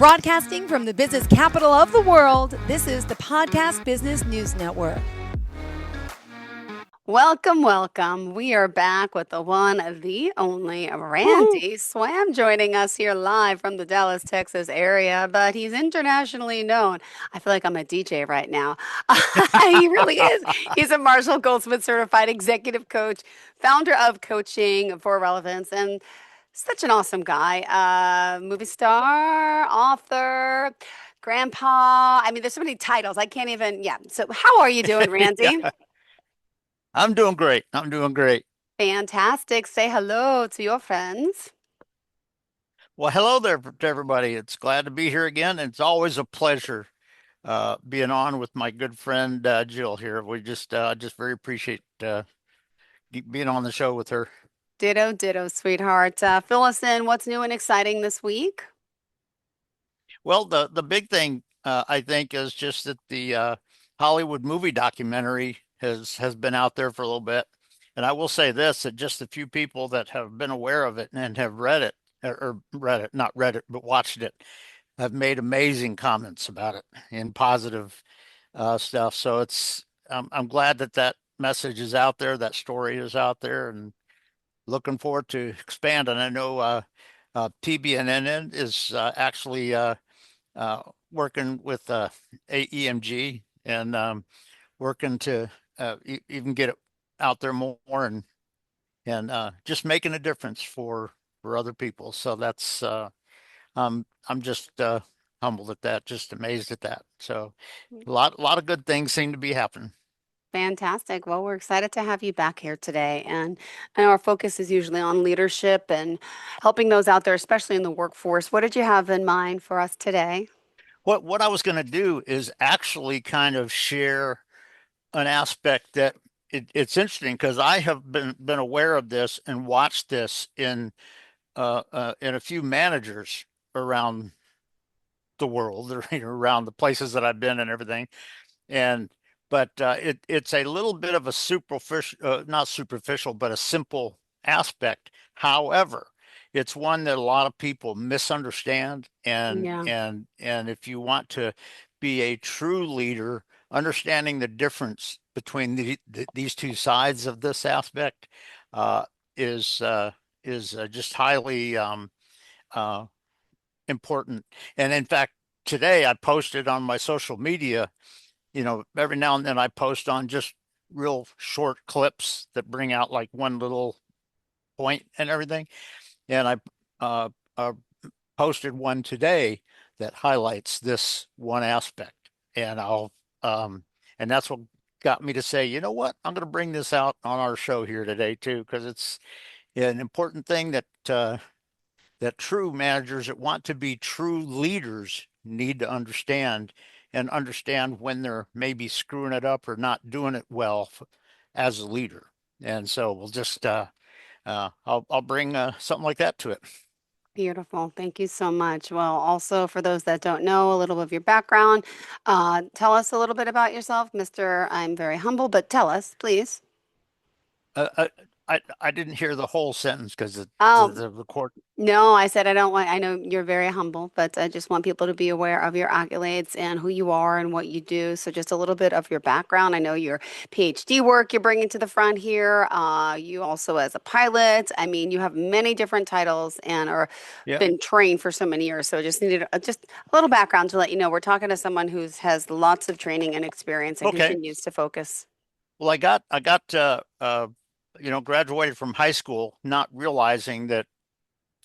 Broadcasting from the business capital of the world, this is the Podcast Business News Network. Welcome, welcome. We are back with the one, the only Randy Swaim joining us here live from the Dallas, Texas area, but he's internationally known. I feel like I'm a DJ right now. He really is. He's a Marshall Goldsmith certified executive coach, founder of Coaching for Relevance, and such an awesome guy. Movie star, author, grandpa. I mean, there's so many titles. I can't even, yeah. So, how are you doing, Randy? Yeah, I'm doing great. I'm doing great. Fantastic. Say hello to your friends. Well, hello there to everybody. It's glad to be here again. It's always a pleasure being on with my good friend Jill here. We just very appreciate being on the show with her. Ditto, ditto, sweetheart. Fill us in. What's new and exciting this week? Well, the big thing I think is just that the Hollywood movie documentary has been out there for a little bit, and I will say this: that just a few people that have been aware of it and have read it or read it, not read it, but watched it, have made amazing comments about it in positive stuff. So I'm glad that that message is out there, that story is out there, and looking forward to expand. And I know TBNN is actually working with AEMG and working to even get it out there more and just making a difference for other people. So that's I'm just humbled at that, just amazed at that. So a lot of good things seem to be happening. Fantastic. Well, we're excited to have you back here today. And I know our focus is usually on leadership and helping those out there, especially in the workforce. What did you have in mind for us today? What I was going to do is actually kind of share an aspect that it's interesting because I have been aware of this and watched this in a few managers around the world or around the places that I've been and everything. And but it's a little bit of a superficial, not superficial, but a simple aspect. However, it's one that a lot of people misunderstand, Yeah. and if you want to be a true leader, understanding the difference between these two sides of this aspect uh, is uh, is just highly uh, important. And in fact, today I posted on my social media, every now and then I post on just real short clips that bring out like one little point and everything. And I uh, uh, posted one today that highlights this one aspect. And and that's what got me to say, you know what, I'm going to bring this out on our show here today too, because it's an important thing that true managers that want to be true leaders need to understand and understand when they're maybe screwing it up or not doing it well as a leader. And so we'll just I'll bring something like that to it. Beautiful. Thank you so much. Well, also for those that don't know a little of your background, tell us a little bit about yourself, Mr. I'm very humble, but tell us, please. Uh, uh, I didn't hear the whole sentence because Oh, the record. no, I said I don't want, I know you're very humble, but I just want people to be aware of your accolades and who you are and what you do. So just a little bit of your background. I know your PhD work you're bringing to the front here. You also as a pilot. I mean, you have many different titles and are Yeah. been trained for so many years. So just needed just a little background to let you know we're talking to someone who's has lots of training and experience and Okay. continues to focus. Well, I got graduated from high school, not realizing that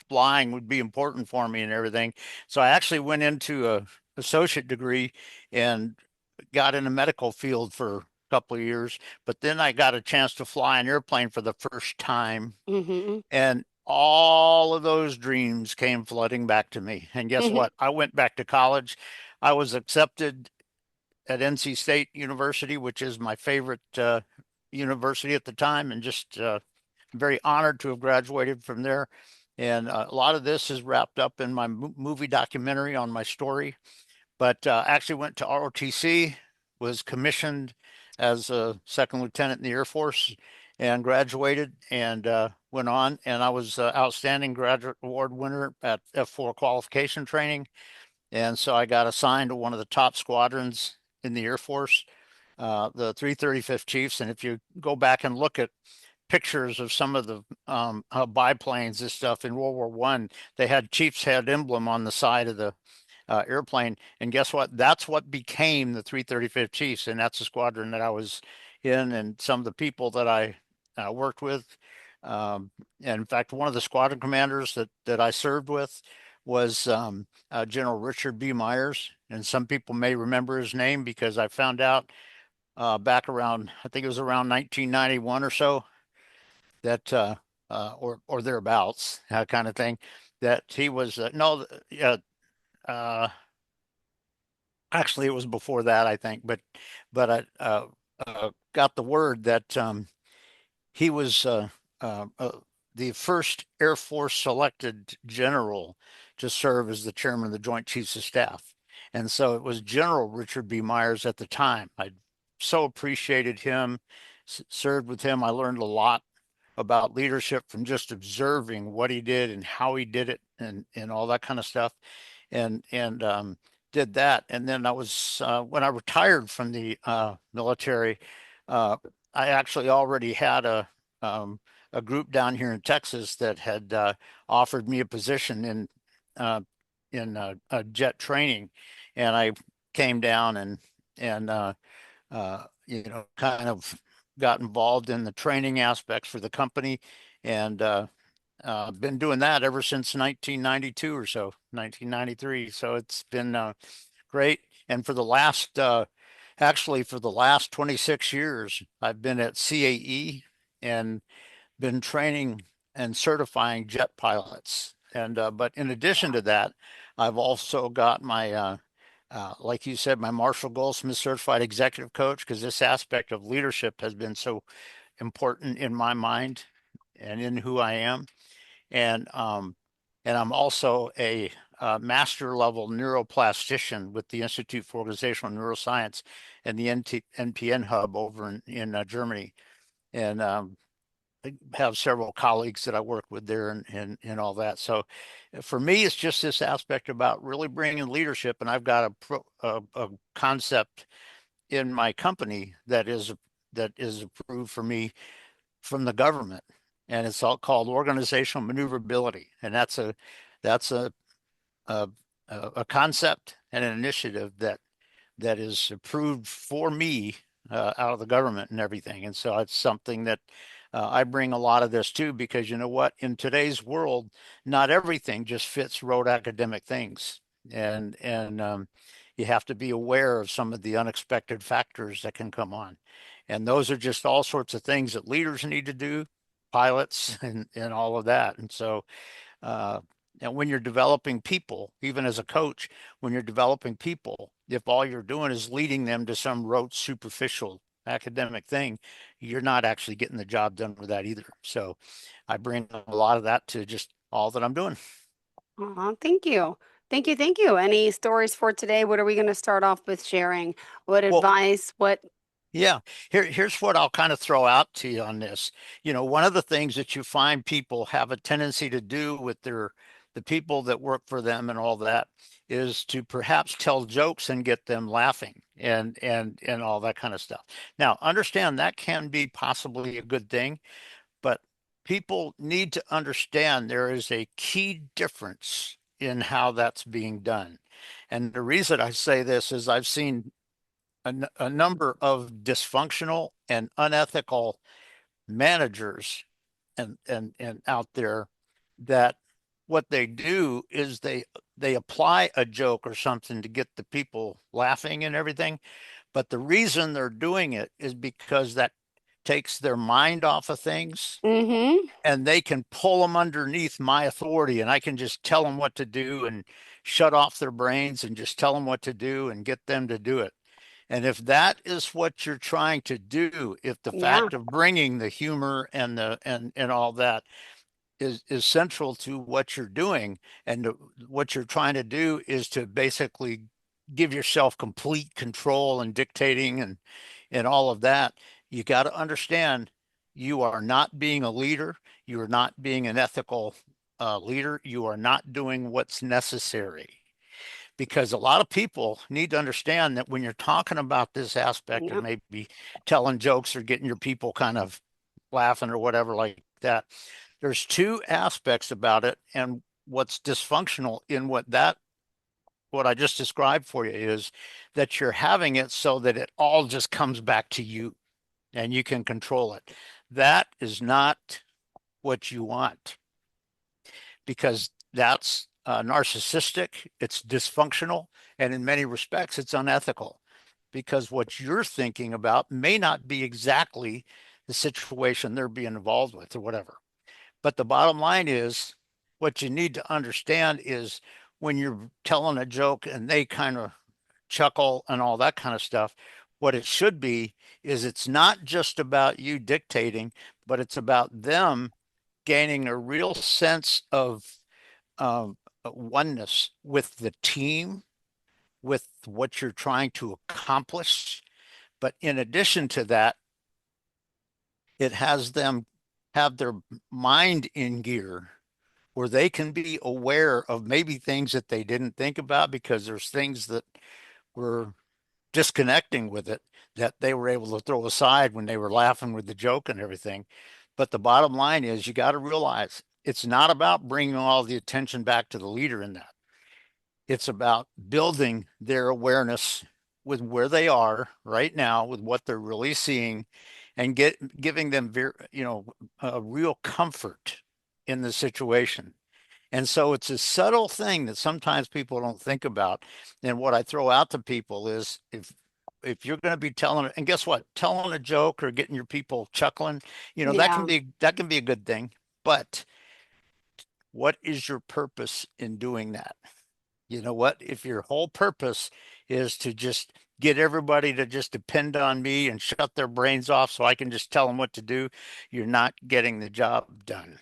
flying would be important for me and everything. So I actually went into a associate degree and got in the medical field for a couple of years. But then I got a chance to fly an airplane for the first time, Hmm. and all of those dreams came flooding back to me. And guess what? I went back to college. I was accepted at NC State University, which is my favorite university at the time, and just very honored to have graduated from there. And a lot of this is wrapped up in my movie documentary on my story. But actually went to ROTC, was commissioned as a second lieutenant in the Air Force, and graduated and went on. And I was outstanding graduate award winner at F4 qualification training, And so I got assigned to one of the top squadrons in the Air Force, the 335th Chiefs. And if you go back and look at pictures of some of the biplanes and stuff in World War One, they had Chiefs head emblem on the side of the airplane. And guess what? That's what became the 335th Chiefs, and that's the squadron that I was in, and some of the people that I worked with. And in fact, one of the squadron commanders that I served with was General Richard B. Myers, and some people may remember his name because I found out back around, I think it was around 1991 or so, that or thereabouts, kind of thing, that he was no, uh, actually it was before that, I think, but I got the word that he was the first Air Force selected general to serve as the chairman of the Joint Chiefs of Staff. And so it was General Richard B. Myers at the time. I so appreciated him, served with him. I learned a lot about leadership from just observing what he did and how he did it, and all that kind of stuff. And did that. And then I was when I retired from the military, I actually already had a group down here in Texas that had offered me a position uh, in jet training, and I came down and kind of got involved in the training aspects for the company, and been doing that ever since 1992 or so, 1993. So it's been great. And for the last, actually, for the last 26 years, I've been at CAE and been training and certifying jet pilots. And but in addition to that, I've also got my like you said, my Marshall Goldsmith certified executive coach, because this aspect of leadership has been so important in my mind and in who I am. And I'm also a master level neuroplastician with the Institute for Organizational Neuroscience and the NPN hub over in Germany. And I have several colleagues that I work with there, and all that. So for me, it's just this aspect about really bringing leadership. And I've got a concept in my company that is approved for me from the government, and it's all called organizational maneuverability. And that's a, a concept and an initiative that is approved for me out of the government and everything. And so it's something that I bring a lot of this too, because you know what, in today's world, not everything just fits rote academic things, and you have to be aware of some of the unexpected factors that can come on, and those are just all sorts of things that leaders need to do, pilots, and all of that. And so uh, and when you're developing people, even as a coach, when you're developing people, if all you're doing is leading them to some rote, superficial academic thing, you're not actually getting the job done with that either. So I bring a lot of that to just all that I'm doing. Aw, thank you. Thank you. Thank you. Any stories for today? What are we going to start off with sharing? What Well, advice? What? yeah, here's what I'll kind of throw out to you on this. One of the things that you find people have a tendency to do with the people that work for them and all that is to perhaps tell jokes and get them laughing and all that kind of stuff. Now, understand that can be possibly a good thing, but people need to understand there is a key difference in how that's being done. And the reason I say this is I've seen a number of dysfunctional and unethical managers and out there, that what they do is they apply a joke or something to get the people laughing and everything, but the reason they're doing it is because that takes their mind off of things, Mm-hmm. and they can pull them underneath my authority, and I can just tell them what to do and shut off their brains and just tell them what to do and get them to do it. And if that is what you're trying to do, if the Yeah. fact of bringing the humor and all that is central to what you're doing, and what you're trying to do is to basically give yourself complete control and dictating and all of that, you got to understand you are not being a leader. You are not being an ethical leader. You are not doing what's necessary, because a lot of people need to understand that when you're talking about this aspect of Yeah. maybe telling jokes or getting your people kind of laughing or whatever like that, there's two aspects about it. And what's dysfunctional in what I just described for you is that you're having it so that it all just comes back to you and you can control it. That is not what you want, because that's narcissistic, it's dysfunctional, and in many respects, it's unethical, because what you're thinking about may not be exactly the situation they're being involved with or whatever. But the bottom line is, what you need to understand is when you're telling a joke and they kind of chuckle and all that kind of stuff, what it should be is it's not just about you dictating, but it's about them gaining a real sense of oneness with the team, with what you're trying to accomplish. But in addition to that, it has them have their mind in gear where they can be aware of maybe things that they didn't think about because there's things that were disconnecting with it that they were able to throw aside when they were laughing with the joke and everything. But the bottom line is you got to realize it's not about bringing all the attention back to the leader in that. It's about building their awareness with where they are right now, with what they're really seeing, and giving them a real comfort in the situation. And so it's a subtle thing that sometimes people don't think about. And what I throw out to people is if you're going to be telling, and guess what, telling a joke or getting your people chuckling, Yeah. that can be a good thing. But what is your purpose in doing that? You know what? If your whole purpose is to just get everybody to just depend on me and shut their brains off so I can just tell them what to do, you're not getting the job done.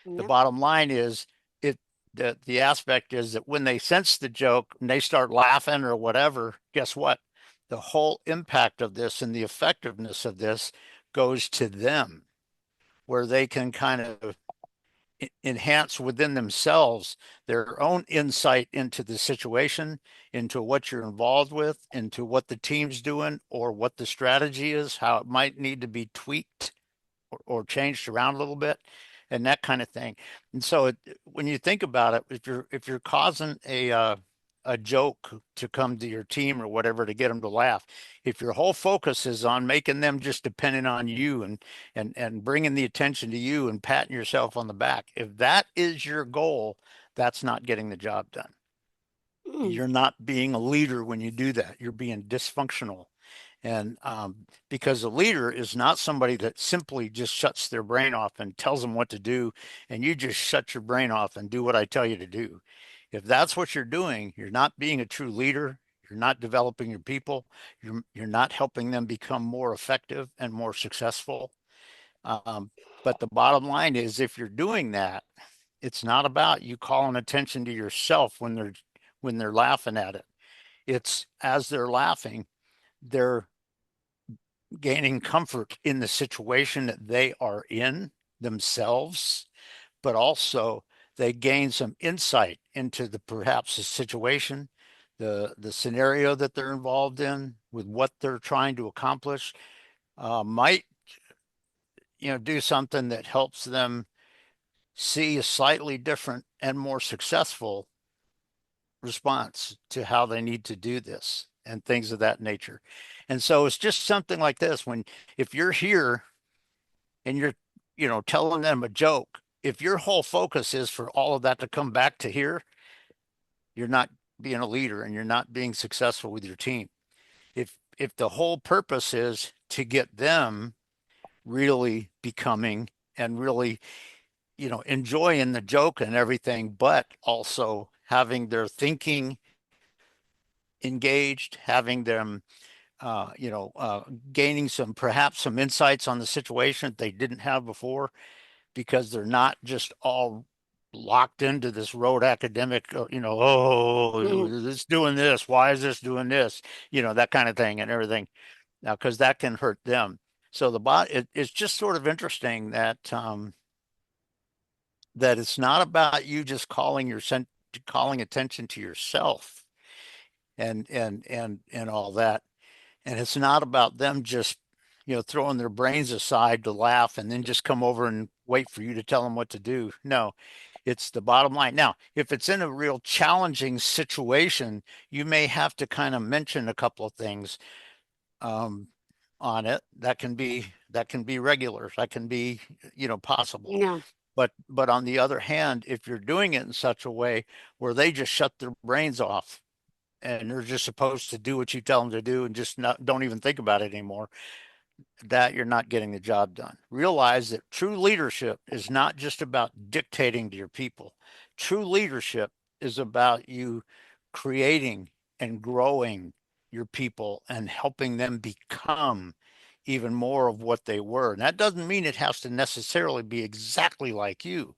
The Yeah. bottom line is it the aspect is that when they sense the joke and they start laughing or whatever, guess what? The whole impact of this and the effectiveness of this goes to them, where they can kind of enhance within themselves their own insight into the situation, into what you're involved with, into what the team's doing, or what the strategy is, how it might need to be tweaked or changed around a little bit, and that kind of thing. And so when you think about it, if you're causing a joke to come to your team or whatever to get them to laugh, if your whole focus is on making them just dependent on you and bringing the attention to you and patting yourself on the back, if that is your goal, that's not getting the job done. Mm. You're not being a leader when you do that. You're being dysfunctional. And because a leader is not somebody that simply just shuts their brain off and tells them what to do, and you just shut your brain off and do what I tell you to do. If that's what you're doing, you're not being a true leader. You're not developing your people. You're not helping them become more effective and more successful. Um, but the bottom line is, if you're doing that, it's not about you calling attention to yourself when they're laughing at it. It's as they're laughing, they're gaining comfort in the situation that they are in themselves, but also they gain some insight into the perhaps the situation, the scenario that they're involved in with what they're trying to accomplish. Might do something that helps them see a slightly different and more successful response to how they need to do this and things of that nature. And so it's just something like this. If you're here and you're telling them a joke, if your whole focus is for all of that to come back to here, you're not being a leader and you're not being successful with your team. If the whole purpose is to get them really becoming and really enjoying the joke and everything, but also having their thinking engaged, having them gaining perhaps some insights on the situation that they didn't have before, because they're not just all locked into this road academic, Mhm. this doing this, why is this doing this, that kind of thing and everything. Now, because that can hurt them. So it's just sort of interesting that that it's not about you just calling calling attention to yourself and all that. And it's not about them just, throwing their brains aside to laugh and then just come over and wait for you to tell them what to do. No, it's the bottom line. Now, if it's in a real challenging situation, you may have to kind of mention a couple of things um, on it. That can be regular. That can be, possible. Yeah. But on the other hand, if you're doing it in such a way where they just shut their brains off and they're just supposed to do what you tell them to do and just don't even think about it anymore, that you're not getting the job done. Realize that true leadership is not just about dictating to your people. True leadership is about you creating and growing your people and helping them become even more of what they were. And that doesn't mean it has to necessarily be exactly like you,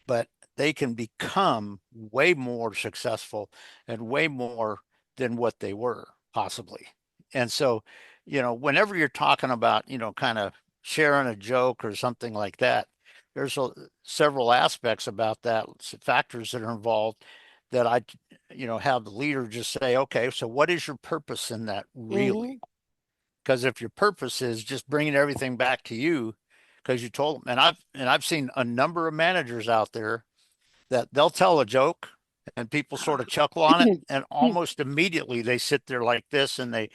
but they can become way more successful and way more than what they were possibly. And so, whenever you're talking about, kind of sharing a joke or something like that, there's several aspects about that, factors that are involved that have the leader just say, okay, so what is your purpose in that really? Hmm. Because if your purpose is just bringing everything back to you because you told them, and I've seen a number of managers out there that they'll tell a joke and people sort of chuckle on it, and almost immediately they sit there like this and they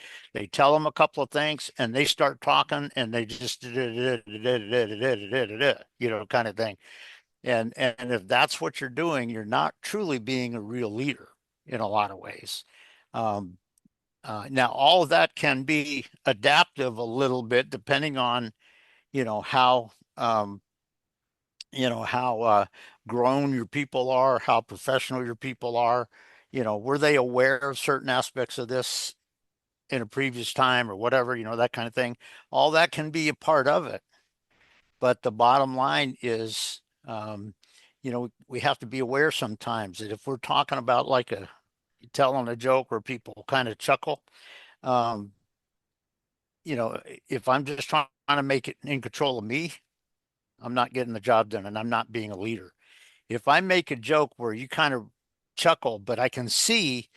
tell them a couple of things and they start talking and they just kind of thing. And if that's what you're doing, you're not truly being a real leader in a lot of ways. um, Now all of that can be adaptive a little bit depending on how how grown your people are, how professional your people are. Were they aware of certain aspects of this in a previous time or whatever, that kind of thing. All that can be a part of it. But the bottom line is, we have to be aware sometimes that if we're talking about like telling a joke where people kind of chuckle, um, if I'm just trying to make it in control of me, I'm not getting the job done and I'm not being a leader. If I make a joke where you kind of chuckle, but I can see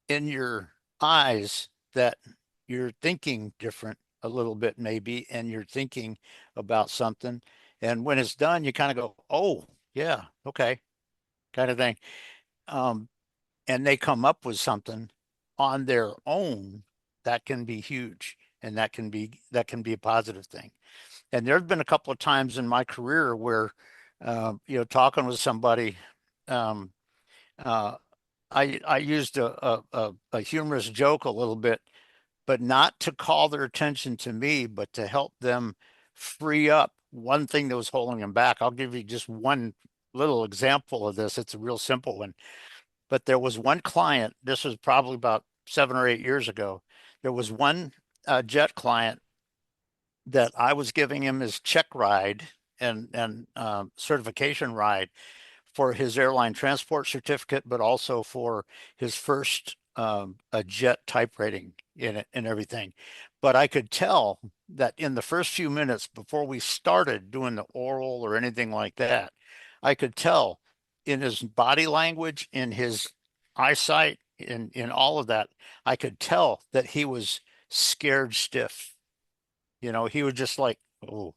in your eyes that you're thinking different a little bit, maybe, and you're thinking about something. And when it's done, you kind of go, oh, yeah, okay, kind of thing. Um, and they come up with something on their own that can be huge and that can be a positive thing. And there have been a couple of times in my career where, talking with somebody, um, uh, I used a humorous joke a little bit, but not to call their attention to me, but to help them free up one thing that was holding them back. I'll give you just one little example of this. It's a real simple one. But there was one client, this was probably about 7 or 8 years ago. There was one jet client that I was giving him his check ride and certification ride for his airline transport certificate, but also for his first a jet type rating in it and everything. But I could tell that in the first few minutes before we started doing the oral or anything like that, I could tell in his body language, in his eyesight, in all of that, I could tell that he was scared stiff. He was just like, oh,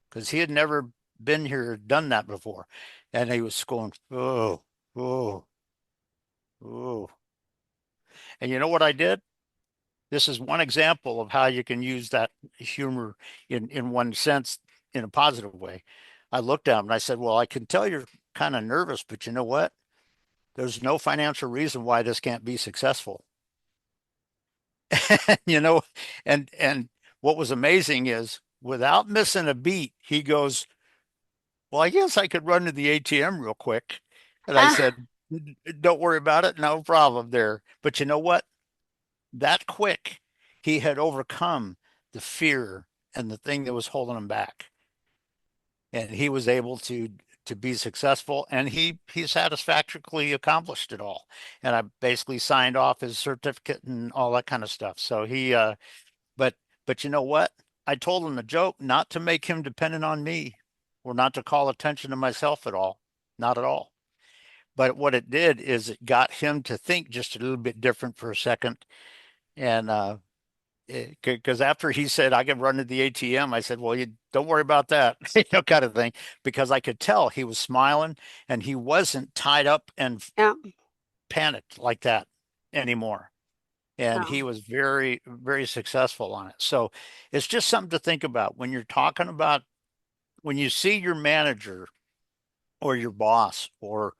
because he had never been here, done that before. And he was going, oh, oh, oh. And you know what I did? This is one example of how you can use that humor in one sense in a positive way. I looked at him and I said, well, I can tell you're kind of nervous, but you know what? There's no financial reason why this can't be successful. you know, and what was amazing is without missing a beat, he goes, well, I guess I could run to the ATM real quick. And I Ah, said, don't worry about it. No problem there. But you know what? That quick, he had overcome the fear and the thing that was holding him back. And he was able to be successful and he satisfactorily accomplished it all. And I basically signed off his certificate and all that kind of stuff. So but but you know what? I told him the joke not to make him dependent on me or not to call attention to myself at all. Not at all. But what it did is it got him to think just a little bit different for a second. And because after he said I can run to the ATM, I said, well, you don't worry about that, kind of thing, because I could tell he was smiling and he wasn't tied up and Yeah. panicked like that anymore. And Oh, he was very, very successful on it. So it's just something to think about when you're talking about when you see your manager or your boss or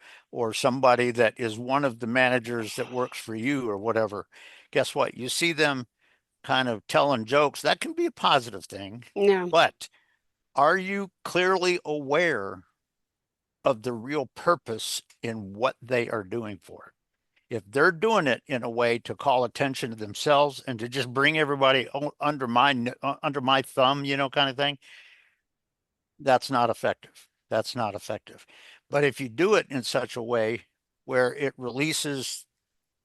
somebody that is one of the managers that works for you or whatever. Guess what? You see them kind of telling jokes. That can be a positive thing, yeah. but are you clearly aware of the real purpose in what they are doing for it? If they're doing it in a way to call attention to themselves and to just bring everybody under my thumb, kind of thing, that's not effective. That's not effective. But if you do it in such a way where it releases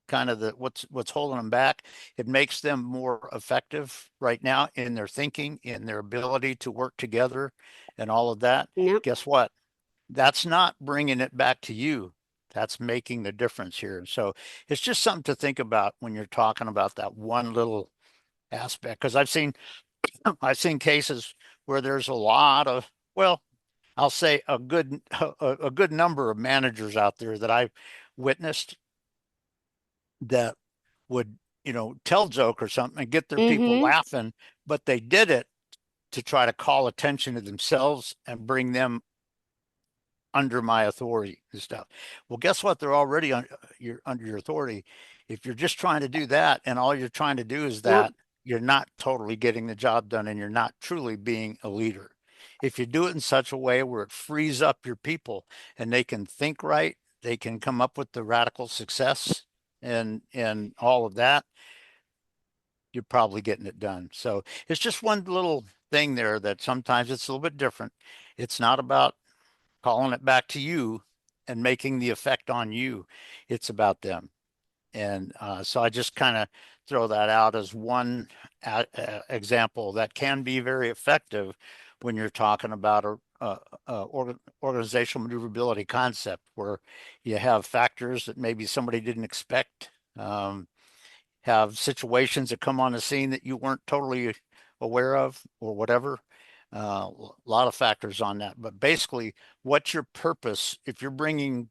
kind of the what's holding them back, it makes them more effective right now in their thinking, in their ability to work together and all of that. Yep. Guess what? That's not bringing it back to you. That's making the difference here. So it's just something to think about when you're talking about that one little aspect. Because I've seen cases where there's a lot of, well, I'll say a good number of managers out there that I've witnessed that would, tell joke or something and get their people Mm-hmm. laughing, but they did it to try to call attention to themselves and bring them under my authority and stuff. Well, guess what? They're already under your authority. If you're just trying to do that and all you're trying to do is Yep. that, you're not totally getting the job done and you're not truly being a leader. If you do it in such a way where it frees up your people and they can think right, they can come up with the radical success and all of that, you're probably getting it done. So it's just one little thing there that sometimes it's a little bit different. It's not about calling it back to you and making the effect on you. It's about them. And so I just kind of throw that out as one example that can be very effective when you're talking about a organizational maneuverability concept where you have factors that maybe somebody didn't expect, have situations that come on the scene that you weren't totally aware of or whatever. A lot of factors on that, but basically, what's your purpose if you're bringing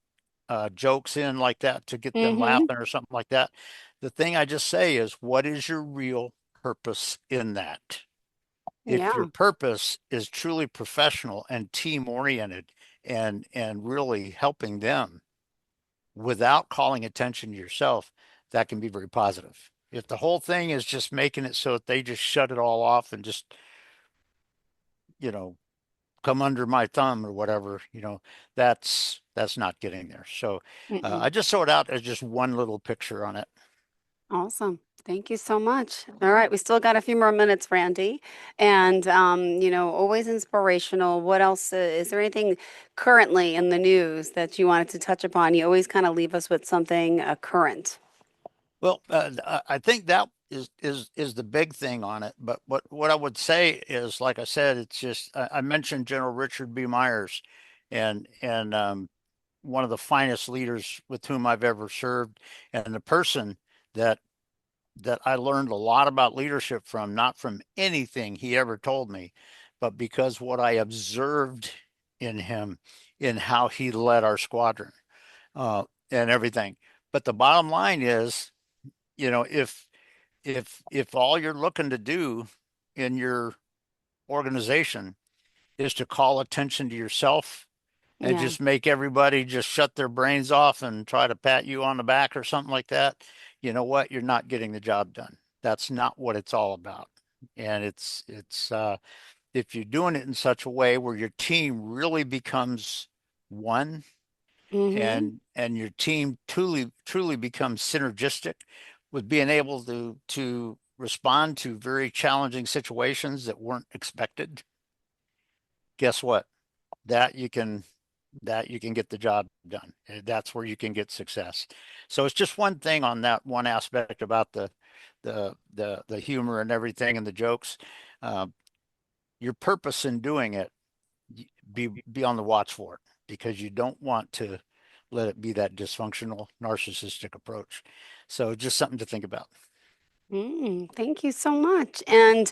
jokes in like that to get them Mm-hmm. laughing or something like that? The thing I just say is, what is your real purpose in that? If your Yeah. purpose is truly professional and team oriented and really helping them without calling attention to yourself, that can be very positive. If the whole thing is just making it so that they just shut it all off and just, you know, come under my thumb or whatever, that's not getting there. So Mm-mm. I just throw it out as just one little picture on it. Awesome. Thank you so much. All right, we still got a few more minutes, Randy. And always inspirational. What else is there anything currently in the news that you wanted to touch upon? You always kind of leave us with something current. Well, I think that is the big thing on it. But what I would say is, like I said, it's just I mentioned General Richard B. Myers, and one of the finest leaders with whom I've ever served, and the person that that I learned a lot about leadership from, not from anything he ever told me, but because what I observed in him, in how he led our squadron, uh, and everything. But the bottom line is, if all you're looking to do in your organization is to call attention to yourself and Yeah. just make everybody just shut their brains off and try to pat you on the back or something like that, you know what? You're not getting the job done. That's not what it's all about. And it's if you're doing it in such a way where your team really becomes one Mm-hmm. and your team truly becomes synergistic with being able to respond to very challenging situations that weren't expected, guess what? That you can that you can get the job done. That's where you can get success. So it's just one thing on that one aspect about the humor and everything and the jokes. Uh, your purpose in doing it, be on the watch for it because you don't want to let it be that dysfunctional, narcissistic approach. So just something to think about. Thank you so much. And,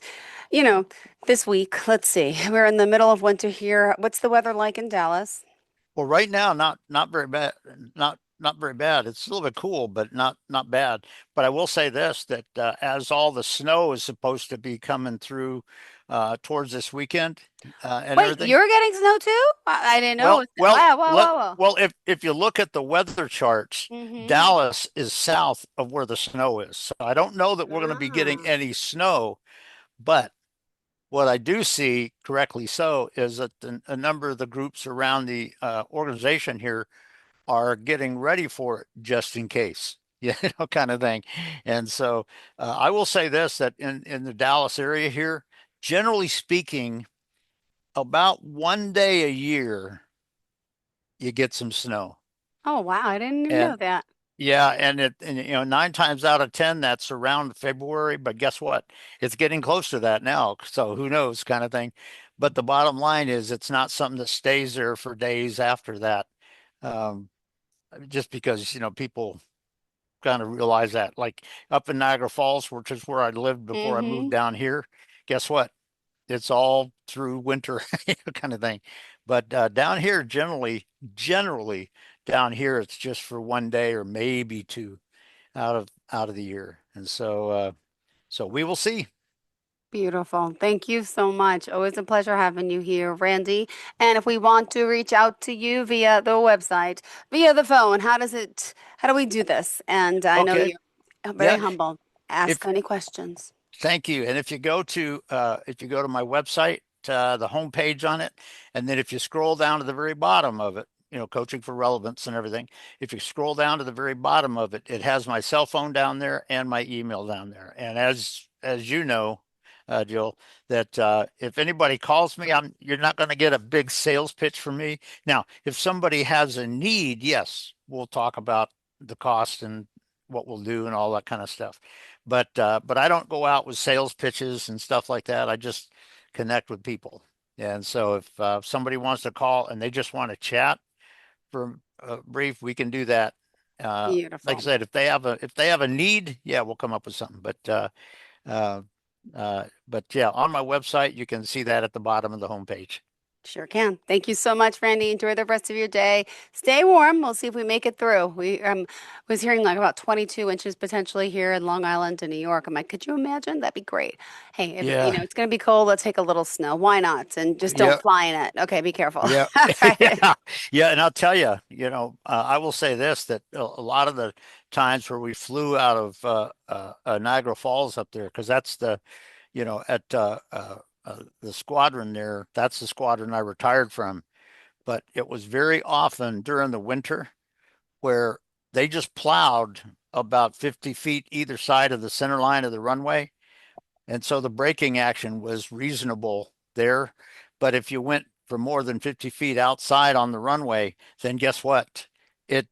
you know, this week, let's see, we're in the middle of winter here. What's the weather like in Dallas? Well, right now, not very bad. Not very bad. It's a little bit cool, but not bad. But I will say this, that as all the snow is supposed to be coming through towards this weekend and Wait, everything. you're getting snow too? I didn't know. Well, well, Wow, wow, wow, wow. well, if you look at the weather charts, Mm-hmm. Dallas is south of where the snow is. So I don't know that we're going to be getting Ah, any snow, but what I do see, correctly so, is that a number of the groups around the organization here are getting ready for it just in case, kind of thing. And so I will say this, that in the Dallas area here, generally speaking, about one day a year, you get some snow. oh, wow. I didn't even know And that. yeah, and 9 times out of 10, that's around February. But guess what? It's getting close to that now. So who knows, kind of thing. But the bottom line is, it's not something that stays there for days after that. Um, just because, people kind of realize that. Like up in Niagara Falls, which is where I lived before I moved Mm-hmm. down here, guess what? It's all through winter, kind of thing. But down here, generally down here, it's just for one day or maybe two out of the year. And so we will see. Beautiful. Thank you so much. Always a pleasure having you here, Randy. And if we want to reach out to you via the website, via the phone, how do we do this? And I know Okay. you're very Yeah. humble. Ask If any questions. Thank you. And if you go to my website, the homepage on it, and then if you scroll down to the very bottom of it, coaching for relevance and everything. If you scroll down to the very bottom of it, it has my cell phone down there and my email down there. And as you know, Jill, that if anybody calls me, you're not going to get a big sales pitch from me. Now, if somebody has a need, yes, we'll talk about the cost and what we'll do and all that kind of stuff. But I don't go out with sales pitches and stuff like that. I just connect with people. And so if somebody wants to call and they just want to chat for a brief, we can do that. Like I Beautiful. said, if they have a need, yeah, we'll come up with something. Uh, but yeah, on my website, you can see that at the bottom of the homepage. Sure can. Thank you so much, Randy. Enjoy the rest of your day. Stay warm. We'll see if we make it through. We was hearing like about 22 inches potentially here in Long Island and New York. I'm like, could you imagine? That'd be great. Hey, if Yeah, it's gonna be cold, let's take a little snow. Why not? And just don't yeah, fly in it. Okay, be careful. yeah, All right. yeah, yeah. And I'll tell you, I will say this, that a lot of the times where we flew out of Niagara Falls up there, because that's at the squadron there, that's the squadron I retired from. But it was very often during the winter where they just plowed about 50 feet either side of the center line of the runway. And so the braking action was reasonable there. But if you went for more than 50 feet outside on the runway, then guess what? It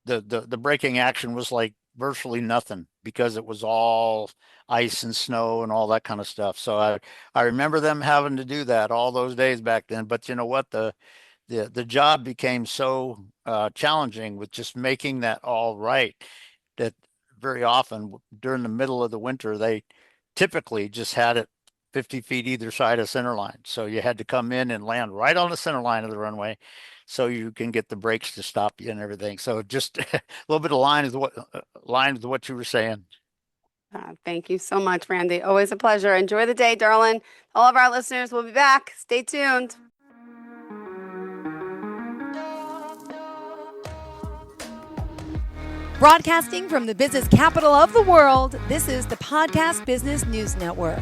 the braking action was like virtually nothing, because it was all ice and snow and all that kind of stuff. So I remember them having to do that all those days back then. But you know what? The job became so challenging with just making that all right, that very often during the middle of the winter, they typically just had it 50 feet either side of center line. So you had to come in and land right on the center line of the runway so you can get the brakes to stop you and everything. So just a little bit of line with what you were saying. Thank you so much, Randy. Always a pleasure. Enjoy the day, darling. All of our listeners will be back. Stay tuned. Broadcasting from the business capital of the world, this is the Podcast Business News Network.